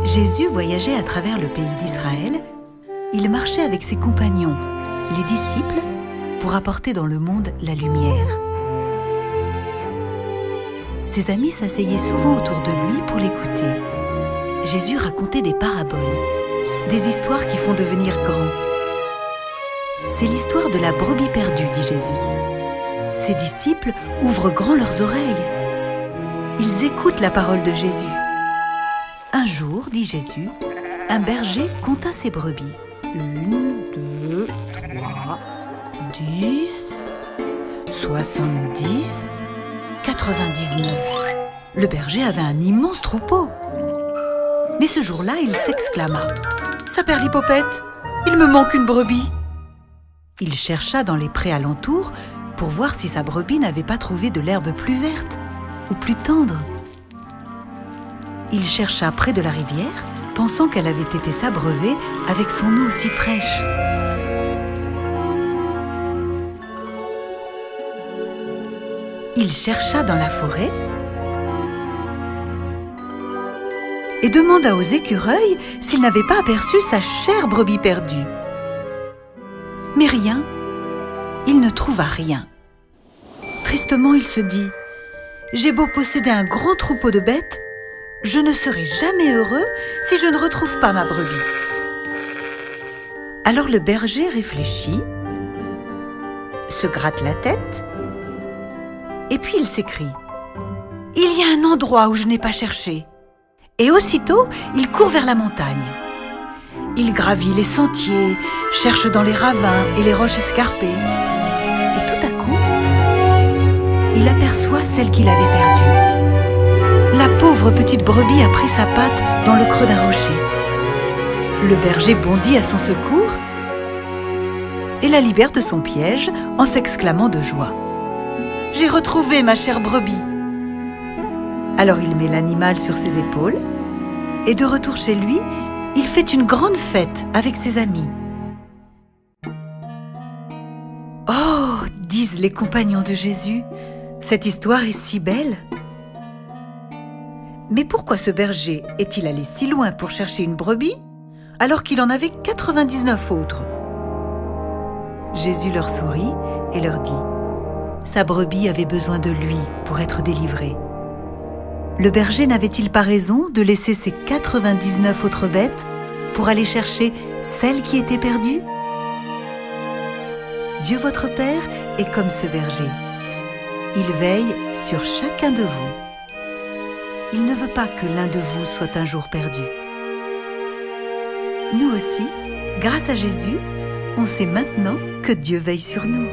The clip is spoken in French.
Jésus voyageait à travers le pays d'Israël. Il marchait avec ses compagnons, les disciples, pour apporter dans le monde la lumière. Ses amis s'asseyaient souvent autour de lui pour l'écouter. Jésus racontait des paraboles, des histoires qui font devenir grands. C'est l'histoire de la brebis perdue, dit Jésus. Ses disciples ouvrent grand leurs oreilles. Ils écoutent la parole de Jésus. Un jour, dit Jésus, un berger compta ses brebis. 1, 2, 3, 10, 70, 99. Le berger avait un immense troupeau. Mais ce jour-là, il s'exclama. « Saperlipopette, il me manque une brebis !» Il chercha dans les prés alentours pour voir si sa brebis n'avait pas trouvé de l'herbe plus verte ou plus tendre. Il chercha près de la rivière, pensant qu'elle avait été s'abreuver avec son eau si fraîche. Il chercha dans la forêt et demanda aux écureuils s'ils n'avaient pas aperçu sa chère brebis perdue. Mais rien, il ne trouva rien. Tristement, il se dit « J'ai beau posséder un grand troupeau de bêtes, je ne serai jamais heureux si je ne retrouve pas ma brebis. » Alors le berger réfléchit, se gratte la tête, et puis il s'écrie « Il y a un endroit où je n'ai pas cherché !» Et aussitôt, il court vers la montagne. Il gravit les sentiers, cherche dans les ravins et les roches escarpées. Et tout à coup, il aperçoit celle qu'il avait perdue. La pauvre petite brebis a pris sa patte dans le creux d'un rocher. Le berger bondit à son secours et la libère de son piège en s'exclamant de joie. « J'ai retrouvé ma chère brebis !» Alors il met l'animal sur ses épaules et de retour chez lui, il fait une grande fête avec ses amis. « Oh !» disent les compagnons de Jésus, « cette histoire est si belle !» Mais pourquoi ce berger est-il allé si loin pour chercher une brebis alors qu'il en avait 99 autres? Jésus leur sourit et leur dit « Sa brebis avait besoin de lui pour être délivrée. » Le berger n'avait-il pas raison de laisser ses 99 autres bêtes pour aller chercher celle qui était perdue? Dieu votre Père est comme ce berger. Il veille sur chacun de vous. Il ne veut pas que l'un de vous soit un jour perdu. Nous aussi, grâce à Jésus, on sait maintenant que Dieu veille sur nous.